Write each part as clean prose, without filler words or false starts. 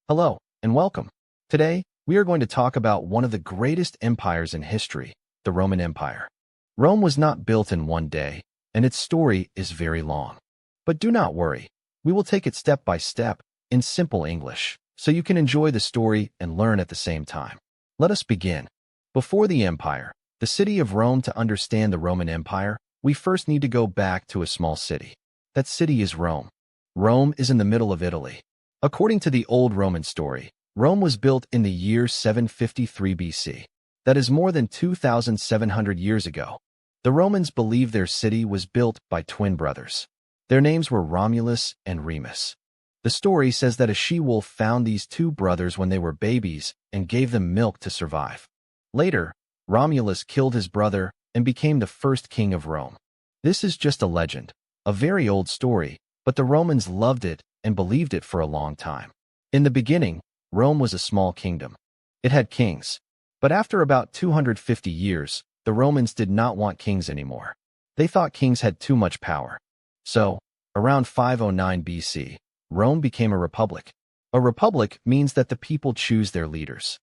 Hello, and welcome. Today, we are going to talk about one of the greatest empires in history, the Roman Empire. Rome was not built in one day, and its story is very long. But do not worry, we will take it step by step, in simple English, so you can enjoy the story and learn at the same time. Let us begin. Before the empire, the city of Rome. To understand the Roman Empire, we first need to go back to a small city. That city is Rome. Rome is in the middle of Italy. According to the old Roman story, Rome was built in the year 753 BC. That is more than 2,700 years ago. The Romans believed their city was built by twin brothers. Their names were Romulus and Remus. The story says that a she-wolf found these two brothers when they were babies and gave them milk to survive. Later, Romulus killed his brother and became the first king of Rome. This is just a legend, a very old story, but the Romans loved it and believed it for a long time. In the beginning, Rome was a small kingdom. It had kings. But after about 250 years, the Romans did not want kings anymore. They thought kings had too much power. So, around 509 BC, Rome became a republic. A republic means that the people choose their leaders.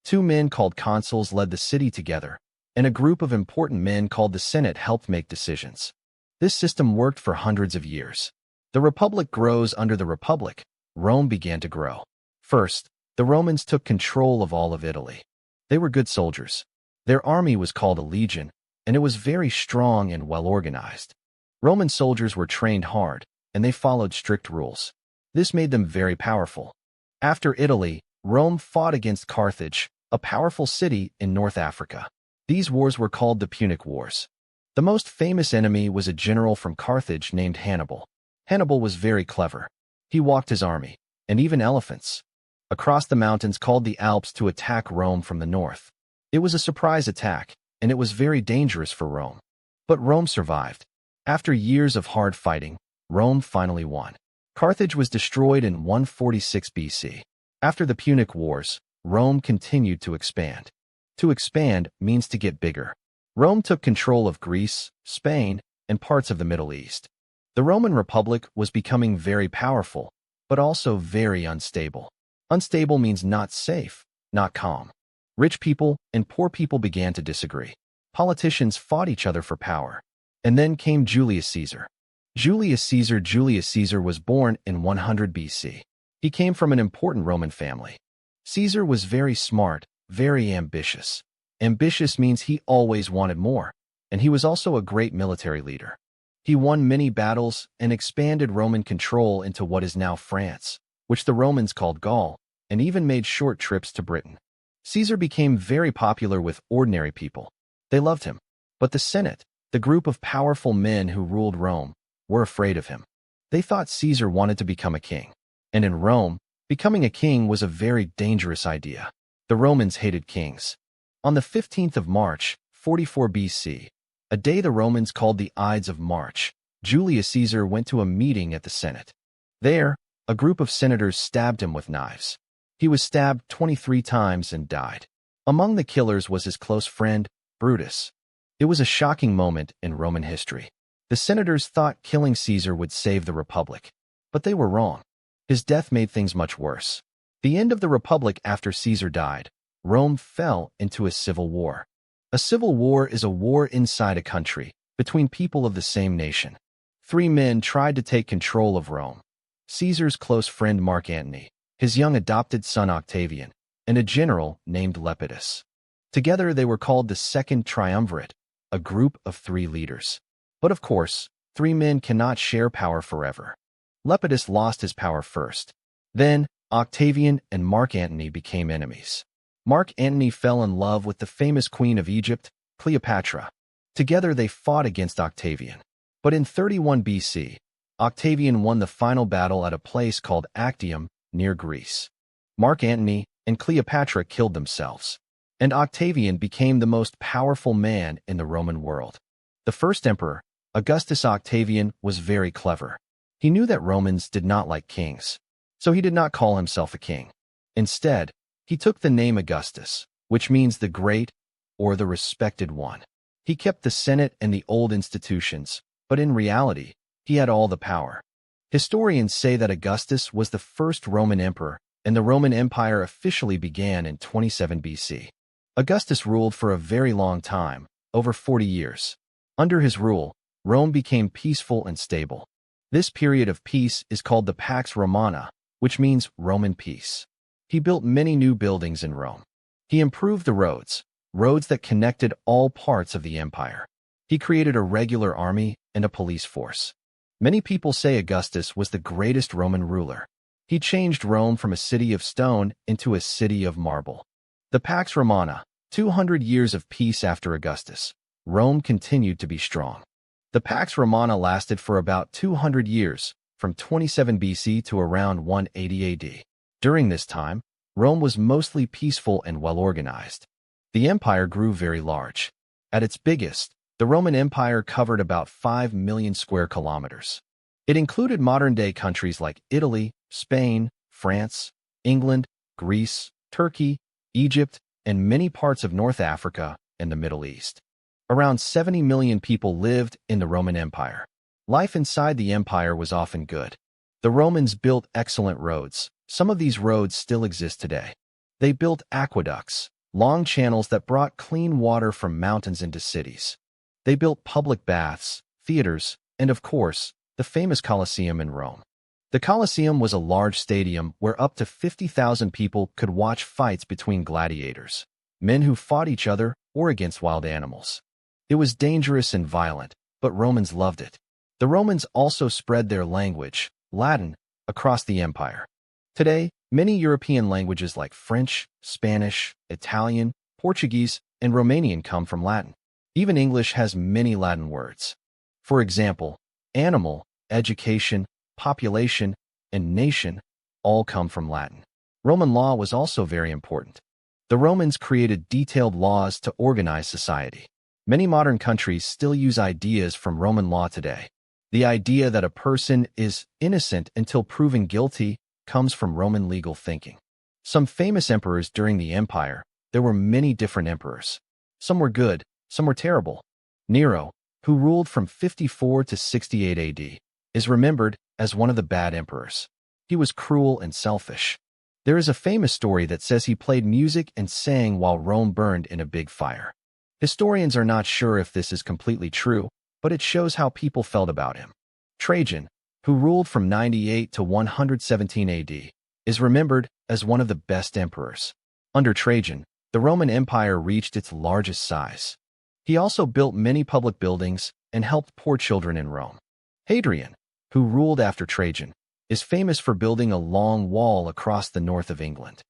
Two men called consuls led the city together, and a group of important men called the Senate helped make decisions. This system worked for hundreds of years. The republic grows under the republic. Rome began to grow. First, the Romans took control of all of Italy. They were good soldiers. Their army was called a legion, and it was very strong and well-organized. Roman soldiers were trained hard, and they followed strict rules. This made them very powerful. After Italy, Rome fought against Carthage, a powerful city in North Africa. These wars were called the Punic Wars. The most famous enemy was a general from Carthage named Hannibal. Hannibal was very clever. He walked his army, and even elephants, across the mountains called the Alps to attack Rome from the north. It was a surprise attack, and it was very dangerous for Rome. But Rome survived. After years of hard fighting, Rome finally won. Carthage was destroyed in 146 BC. After the Punic Wars, Rome continued to expand. To expand means to get bigger. Rome took control of Greece, Spain, and parts of the Middle East. The Roman Republic was becoming very powerful, but also very unstable. Unstable means not safe, not calm. Rich people and poor people began to disagree. Politicians fought each other for power. And then came Julius Caesar. Julius Caesar was born in 100 BC. He came from an important Roman family. Caesar was very smart, very ambitious. Ambitious means he always wanted more, and he was also a great military leader. He won many battles and expanded Roman control into what is now France, which the Romans called Gaul, and even made short trips to Britain. Caesar became very popular with ordinary people. They loved him. But the Senate, the group of powerful men who ruled Rome, were afraid of him. They thought Caesar wanted to become a king. And in Rome, becoming a king was a very dangerous idea. The Romans hated kings. On the 15th of March, 44 BC, a day the Romans called the Ides of March, Julius Caesar went to a meeting at the Senate. There, a group of senators stabbed him with knives. He was stabbed 23 times and died. Among the killers was his close friend, Brutus. It was a shocking moment in Roman history. The senators thought killing Caesar would save the Republic, but they were wrong. His death made things much worse. The end of the Republic after Caesar died, Rome fell into a civil war. A civil war is a war inside a country, between people of the same nation. Three men tried to take control of Rome: Caesar's close friend Mark Antony, his young adopted son Octavian, and a general named Lepidus. Together they were called the Second Triumvirate, a group of three leaders. But of course, three men cannot share power forever. Lepidus lost his power first. Then, Octavian and Mark Antony became enemies. Mark Antony fell in love with the famous queen of Egypt, Cleopatra. Together they fought against Octavian. But in 31 BC, Octavian won the final battle at a place called Actium, near Greece. Mark Antony and Cleopatra killed themselves, and Octavian became the most powerful man in the Roman world. The first emperor, Augustus Octavian, was very clever. He knew that Romans did not like kings, so he did not call himself a king. Instead, he took the name Augustus, which means the great or the respected one. He kept the Senate and the old institutions, but in reality, he had all the power. Historians say that Augustus was the first Roman emperor and the Roman Empire officially began in 27 BC. Augustus ruled for a very long time, over 40 years. Under his rule, Rome became peaceful and stable. This period of peace is called the Pax Romana, which means Roman peace. He built many new buildings in Rome. He improved the roads that connected all parts of the empire. He created a regular army and a police force. Many people say Augustus was the greatest Roman ruler. He changed Rome from a city of stone into a city of marble. The Pax Romana, 200 years of peace after Augustus. Rome continued to be strong. The Pax Romana lasted for about 200 years, from 27 BC to around 180 AD. During this time, Rome was mostly peaceful and well-organized. The empire grew very large. At its biggest, the Roman Empire covered about 5 million square kilometers. It included modern-day countries like Italy, Spain, France, England, Greece, Turkey, Egypt, and many parts of North Africa and the Middle East. Around 70 million people lived in the Roman Empire. Life inside the empire was often good. The Romans built excellent roads. Some of these roads still exist today. They built aqueducts, long channels that brought clean water from mountains into cities. They built public baths, theaters, and of course, the famous Colosseum in Rome. The Colosseum was a large stadium where up to 50,000 people could watch fights between gladiators, men who fought each other or against wild animals. It was dangerous and violent, but Romans loved it. The Romans also spread their language, Latin, across the empire. Today, many European languages like French, Spanish, Italian, Portuguese, and Romanian come from Latin. Even English has many Latin words. For example, animal, education, population, and nation all come from Latin. Roman law was also very important. The Romans created detailed laws to organize society. Many modern countries still use ideas from Roman law today. The idea that a person is innocent until proven guilty comes from Roman legal thinking. Some famous emperors during the empire, there were many different emperors. Some were good, some were terrible. Nero, who ruled from 54 to 68 AD, is remembered as one of the bad emperors. He was cruel and selfish. There is a famous story that says he played music and sang while Rome burned in a big fire. Historians are not sure if this is completely true, but it shows how people felt about him. Trajan, who ruled from 98 to 117 AD, is remembered as one of the best emperors. Under Trajan, the Roman Empire reached its largest size. He also built many public buildings and helped poor children in Rome. Hadrian, who ruled after Trajan, is famous for building a long wall across the north of England.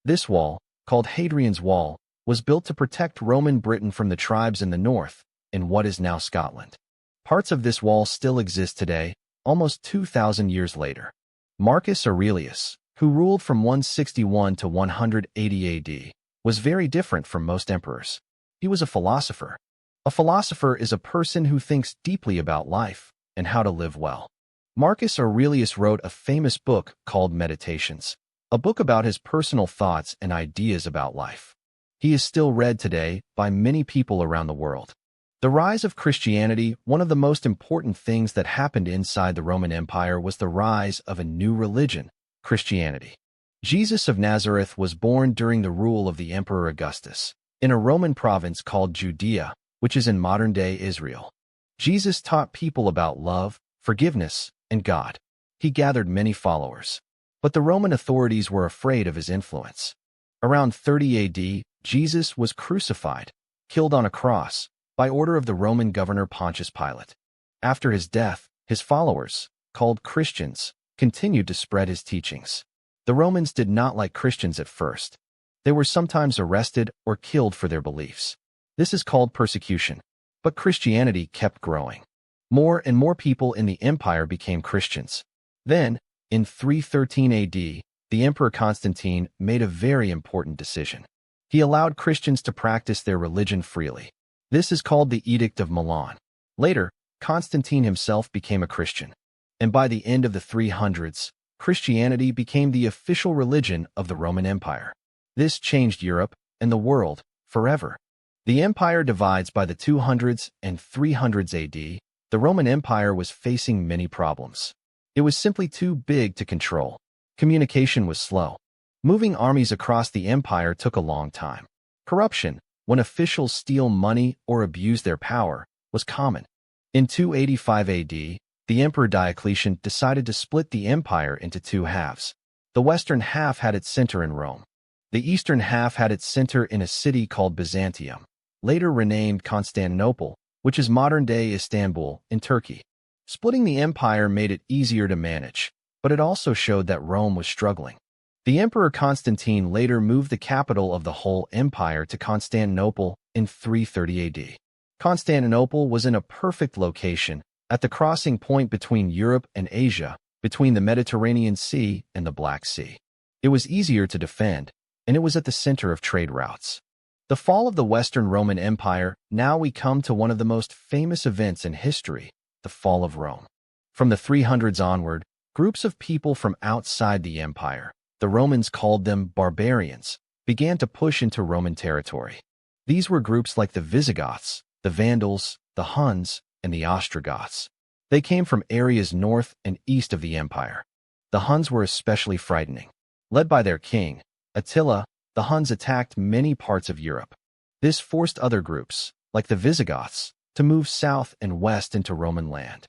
This wall, called Hadrian's Wall, was built to protect Roman Britain from the tribes in the north, in what is now Scotland. Parts of this wall still exist today, almost 2,000 years later. Marcus Aurelius, who ruled from 161 to 180 AD, was very different from most emperors. He was a philosopher. A philosopher is a person who thinks deeply about life and how to live well. Marcus Aurelius wrote a famous book called Meditations, a book about his personal thoughts and ideas about life. He is still read today by many people around the world. The rise of Christianity, one of the most important things that happened inside the Roman Empire was the rise of a new religion, Christianity. Jesus of Nazareth was born during the rule of the Emperor Augustus, in a Roman province called Judea, which is in modern-day Israel. Jesus taught people about love, forgiveness, and God. He gathered many followers. But the Roman authorities were afraid of his influence. Around 30 AD, Jesus was crucified, killed on a cross, by order of the Roman governor Pontius Pilate. After his death, his followers, called Christians, continued to spread his teachings. The Romans did not like Christians at first. They were sometimes arrested or killed for their beliefs. This is called persecution. But Christianity kept growing. More and more people in the empire became Christians. Then, in 313 AD, the Emperor Constantine made a very important decision. He allowed Christians to practice their religion freely. This is called the Edict of Milan. Later, Constantine himself became a Christian. And by the end of the 300s, Christianity became the official religion of the Roman Empire. This changed Europe and the world forever. The empire divides by the 200s and 300s AD. The Roman Empire was facing many problems. It was simply too big to control. Communication was slow. Moving armies across the empire took a long time. Corruption, when officials steal money or abuse their power, was common. In 285 AD, the Emperor Diocletian decided to split the empire into two halves. The western half had its center in Rome. The eastern half had its center in a city called Byzantium, later renamed Constantinople, which is modern-day Istanbul in Turkey. Splitting the empire made it easier to manage, but it also showed that Rome was struggling. The Emperor Constantine later moved the capital of the whole empire to Constantinople in 330 AD. Constantinople was in a perfect location, at the crossing point between Europe and Asia, between the Mediterranean Sea and the Black Sea. It was easier to defend, and it was at the center of trade routes. The fall of the Western Roman Empire. Now we come to one of the most famous events in history, the fall of Rome. From the 300s onward, groups of people from outside the empire, the Romans called them barbarians, began to push into Roman territory. These were groups like the Visigoths, the Vandals, the Huns, and the Ostrogoths. They came from areas north and east of the empire. The Huns were especially frightening. Led by their king, Attila, the Huns attacked many parts of Europe. This forced other groups, like the Visigoths, to move south and west into Roman land.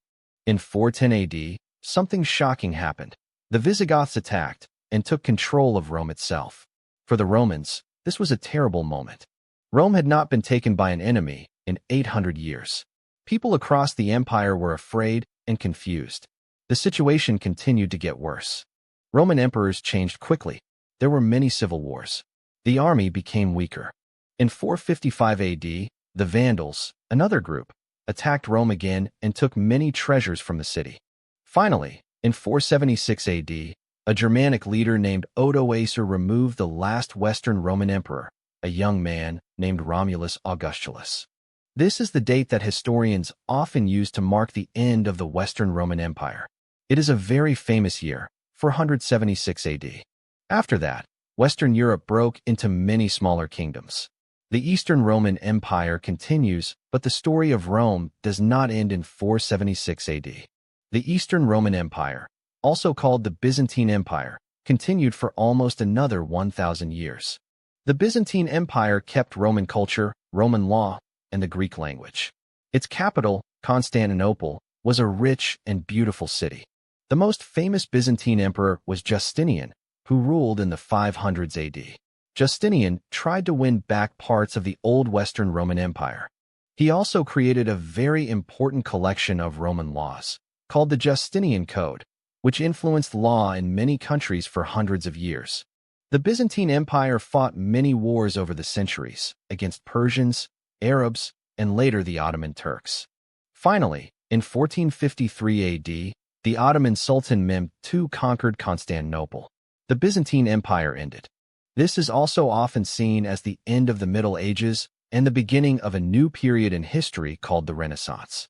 In 410 AD, something shocking happened. The Visigoths attacked and took control of Rome itself. For the Romans, this was a terrible moment. Rome had not been taken by an enemy in 800 years. People across the empire were afraid and confused. The situation continued to get worse. Roman emperors changed quickly. There were many civil wars. The army became weaker. In 455 AD, the Vandals, another group, attacked Rome again and took many treasures from the city. Finally, in 476 AD, a Germanic leader named Odoacer removed the last Western Roman emperor, a young man named Romulus Augustulus. This is the date that historians often use to mark the end of the Western Roman Empire. It is a very famous year, 476 AD. After that, Western Europe broke into many smaller kingdoms. The Eastern Roman Empire continues, but the story of Rome does not end in 476 AD. The Eastern Roman Empire, also called the Byzantine Empire, continued for almost another 1,000 years. The Byzantine Empire kept Roman culture, Roman law, and the Greek language. Its capital, Constantinople, was a rich and beautiful city. The most famous Byzantine emperor was Justinian, who ruled in the 500s AD. Justinian tried to win back parts of the old Western Roman Empire. He also created a very important collection of Roman laws, called the Justinian Code, which influenced law in many countries for hundreds of years. The Byzantine Empire fought many wars over the centuries, against Persians, Arabs, and later the Ottoman Turks. Finally, in 1453 AD, the Ottoman Sultan Mehmed II conquered Constantinople. The Byzantine Empire ended. This is also often seen as the end of the Middle Ages and the beginning of a new period in history called the Renaissance.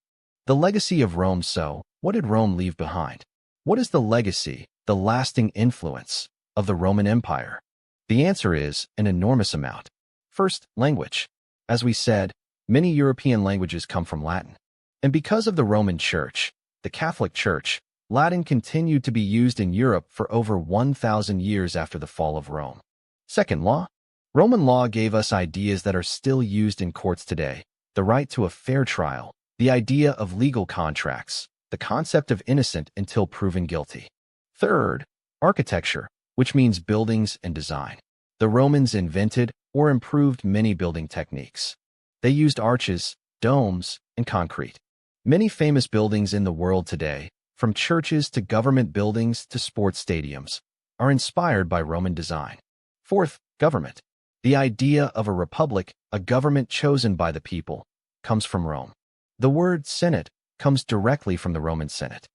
The legacy of Rome. So, what did Rome leave behind? What is the legacy, the lasting influence, of the Roman Empire? The answer is an enormous amount. First, language. As we said, many European languages come from Latin. And because of the Roman Church, the Catholic Church, Latin continued to be used in Europe for over 1,000 years after the fall of Rome. Second, law. Roman law gave us ideas that are still used in courts today: the right to a fair trial, the idea of legal contracts, the concept of innocent until proven guilty. Third, architecture, which means buildings and design. The Romans invented or improved many building techniques. They used arches, domes, and concrete. Many famous buildings in the world today, from churches to government buildings to sports stadiums, are inspired by Roman design. Fourth, government. The idea of a republic, a government chosen by the people, comes from Rome. The word Senate comes directly from the Roman Senate.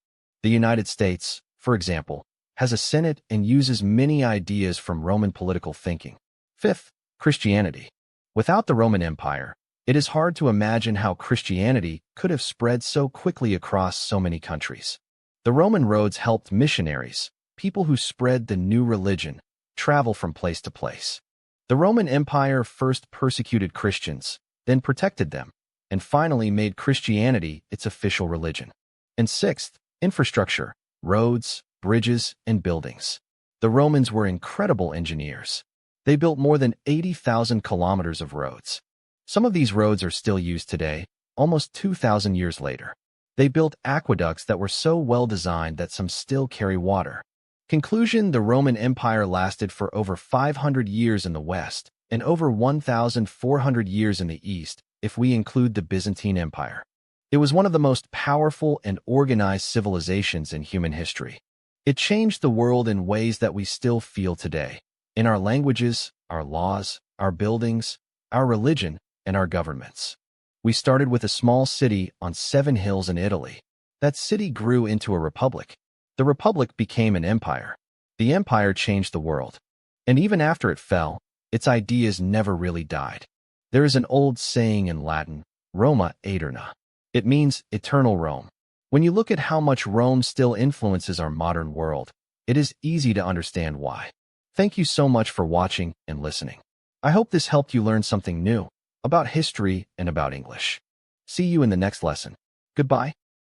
The United States, for example, has a Senate and uses many ideas from Roman political thinking. Fifth, Christianity. Without the Roman Empire, it is hard to imagine how Christianity could have spread so quickly across so many countries. The Roman roads helped missionaries, people who spread the new religion, travel from place to place. The Roman Empire first persecuted Christians, then protected them, and finally made Christianity its official religion. And sixth, infrastructure, roads, bridges, and buildings. The Romans were incredible engineers. They built more than 80,000 kilometers of roads. Some of these roads are still used today, almost 2,000 years later. They built aqueducts that were so well designed that some still carry water. Conclusion: the Roman Empire lasted for over 500 years in the West and over 1,400 years in the East, if we include the Byzantine Empire. It was one of the most powerful and organized civilizations in human history. It changed the world in ways that we still feel today, in our languages, our laws, our buildings, our religion, and our governments. We started with a small city on 7 hills in Italy. That city grew into a republic. The republic became an empire. The empire changed the world. And even after it fell, its ideas never really died. There is an old saying in Latin, Roma aeterna. It means eternal Rome. When you look at how much Rome still influences our modern world, it is easy to understand why. Thank you so much for watching and listening. I hope this helped you learn something new about history and about English. See you in the next lesson. Goodbye.